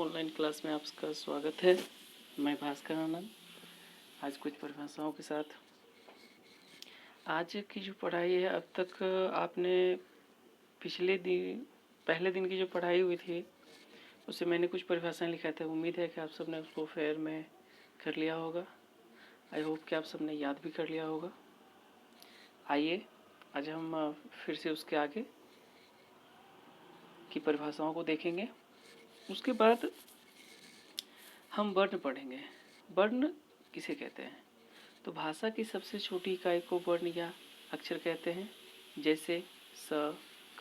Online class में आपका स्वागत है। मैं भास्कर आनंद आज कुछ परिभाषाओं के साथ। आज की जो पढ़ाई है, अब तक आपने पहले दिन की जो पढ़ाई हुई थी उससे मैंने कुछ परिभाषाएं लिखा था। उम्मीद है कि आप सबने उसको फेयर में कर लिया होगा। आई होप कि आप सबने याद भी कर लिया होगा। आइए आज हम फिर से उसके आगे की परिभाषाओं को देखेंगे। उसके बाद हम वर्ण पढ़ेंगे। वर्ण किसे कहते हैं? तो भाषा की सबसे छोटी इकाई को वर्ण या अक्षर कहते हैं, जैसे स,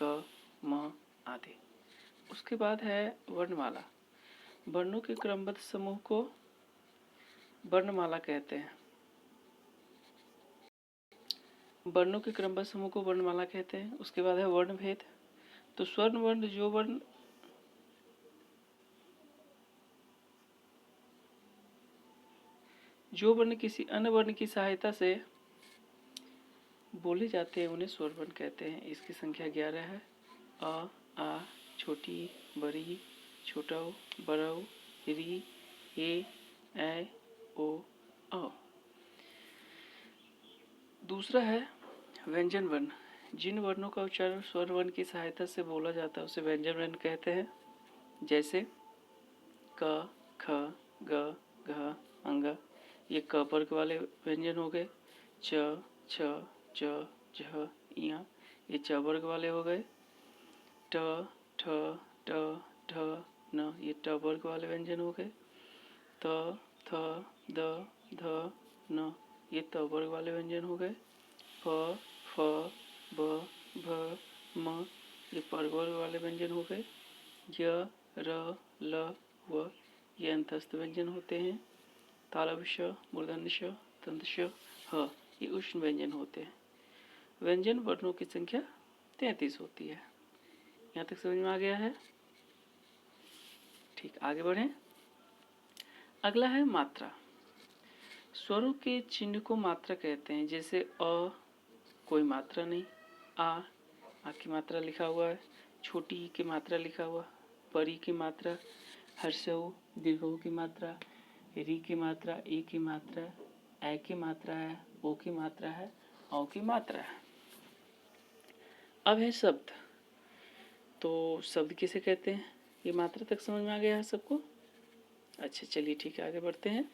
क, म आदि। उसके बाद है वर्णमाला। वर्णों के क्रमबद्ध समूह को वर्णमाला कहते हैं। वर्णों के क्रमबद्ध समूह को वर्णमाला कहते हैं। उसके बाद है वर्णभेद। तो स्वर्ण वर्ण जो वर्ण किसी अन्य वर्ण की सहायता से बोले जाते हैं उन्हें स्वर वर्ण कहते हैं। इसकी संख्या 11 है। अ, आ, छोटी, बड़ी, छोटा, बड़ा, री, ए, ओ, अ। दूसरा है व्यंजन वर्ण। जिन वर्णों का उच्चारण स्वर वर्ण की सहायता से बोला जाता है उसे व्यंजन वर्ण कहते हैं, जैसे क, ख, ग, घ, अंग। ये क वर्ग वाले व्यंजन हो गए। च, छ, च, झ, ञ। ये च वर्ग वाले हो गए। ट, ठ, ट, ढ, न। ये ट वर्ग वाले व्यंजन हो गए। त, थ, द, ध, न। ये त वर्ग वाले व्यंजन हो गए। फ, फ, ब, भ, म। ये पर वर्ग वाले व्यंजन हो गए। य, र, ल, व। ये अंतस्थ व्यंजन होते हैं। तालव्य श, मूर्धन्य श, दंत श, ह। ये उष्ण व्यंजन होते हैं। व्यंजन वर्णों की संख्या 33 होती है। यहाँ तक समझ में आ गया है? ठीक, आगे बढ़ें। अगला है मात्रा। स्वरों के चिन्ह को मात्रा कहते हैं, जैसे अ कोई मात्रा नहीं, आ की मात्रा लिखा हुआ है, छोटी ई की मात्रा लिखा हुआ, परी की मात्रा, हर्षऊ दीर्घऊ की मात्रा, री की मात्रा, ई की मात्रा, ए की मात्रा है, ओ की मात्रा है, औ की मात्रा है। अब है शब्द। तो शब्द किसे कहते हैं? ये मात्रा तक समझ में आ गया है सबको? अच्छा, चलिए ठीक है, आगे बढ़ते हैं।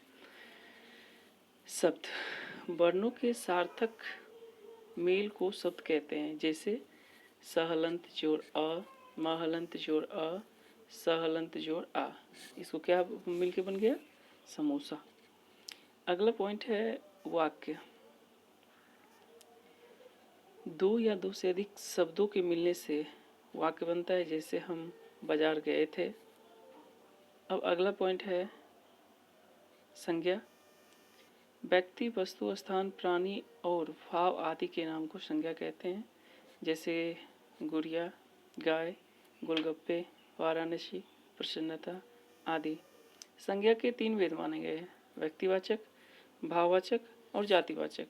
शब्द वर्णों के सार्थक मेल को शब्द कहते हैं, जैसे सहलंत जोड़ अ, महलंत जोड़ अ, सहलंत जोड़ आ। इसको क्या मिलके बन गया? समोसा। अगला पॉइंट है वाक्य। दो या दो से अधिक शब्दों के मिलने से वाक्य बनता है, जैसे हम बाजार गए थे। अब अगला पॉइंट है संज्ञा। व्यक्ति, वस्तु, स्थान, प्राणी और भाव आदि के नाम को संज्ञा कहते हैं, जैसे गुड़िया, गाय, गोलगप्पे, वाराणसी, प्रसन्नता आदि। संज्ञा के 3 भेद माने गए हैं, व्यक्तिवाचक, भाववाचक और जातिवाचक।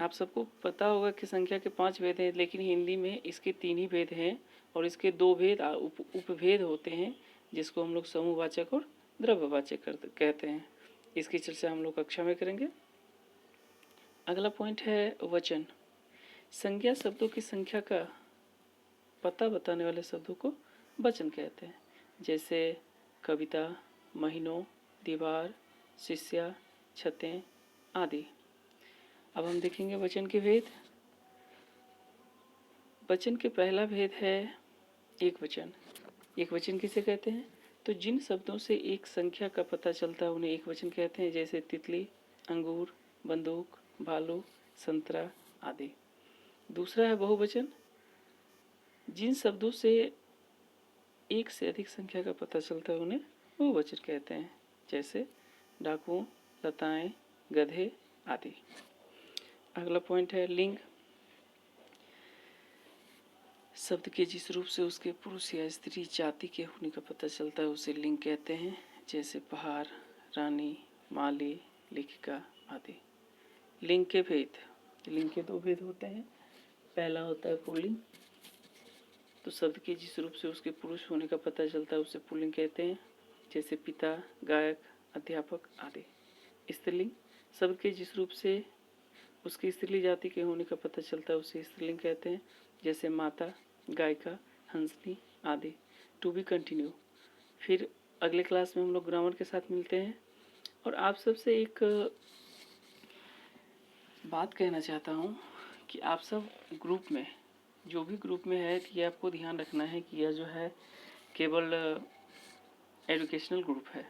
आप सबको पता होगा कि संख्या के 5 भेद हैं, लेकिन हिंदी में इसके 3 ही भेद हैं और इसके 2 भेद उपभेद होते हैं, जिसको हम लोग समूहवाचक और द्रव्यवाचक कहते हैं। इसकी चर्चा हम लोग कक्षा में करेंगे। अगला पॉइंट है वचन। संज्ञा शब्दों की संख्या का पता बताने वाले शब्दों को वचन कहते हैं, जैसे कविता, महीनों, दीवार, शिष्या, छतें आदि। अब हम देखेंगे वचन के भेद। वचन के पहला भेद है एक वचन। एक वचन किसे कहते हैं? तो जिन शब्दों से एक संख्या का पता चलता है उन्हें एक वचन कहते हैं, जैसे तितली, अंगूर, बंदूक, भालू, संतरा आदि। दूसरा है बहुवचन। जिन शब्दों से एक से अधिक संख्या का पता चलता है उन्हें बहुवचन कहते हैं, जैसे डाकुओं, लताएं, गधे आदि। अगला पॉइंट है लिंग। शब्द के जिस रूप से उसके पुरुष या स्त्री जाति के होने का पता चलता है उसे लिंग कहते हैं, जैसे पहाड़, रानी, माली, लेखिका आदि। लिंग के भेद। लिंग के 2 भेद होते हैं। पहला होता है पुल्लिंग, तो शब्द के जिस रूप से उसके पुरुष होने का पता चलता है उसे पुल्लिंग कहते हैं, जैसे पिता, गायक, अध्यापक आदि। स्त्रीलिंग शब्द के जिस रूप से उसकी स्त्रीलिंग जाति के होने का पता चलता है उसे स्त्रीलिंग कहते हैं, जैसे माता, गायिका, हंसनी आदि। To be continue. फिर अगले क्लास में हम लोग ग्रामर के साथ मिलते हैं। और आप सबसे एक बात कहना चाहता हूँ कि आप सब ग्रुप में, जो भी ग्रुप में है, ये आपको ध्यान रखना है कि यह जो है केवल एजुकेशनल ग्रुप है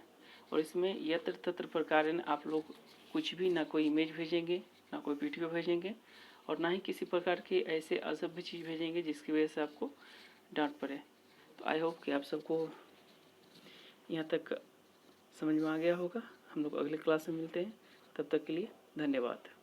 और इसमें यत्र तत्र प्रकार आप लोग कुछ भी, ना कोई इमेज भेजेंगे, ना कोई वीडियो भेजेंगे और ना ही किसी प्रकार के ऐसे असभ्य चीज़ भेजेंगे जिसकी वजह से आपको डांट पड़े। तो आई होप कि आप सबको यहाँ तक समझ में आ गया होगा। हम लोग अगले क्लास में मिलते हैं, तब तक के लिए धन्यवाद।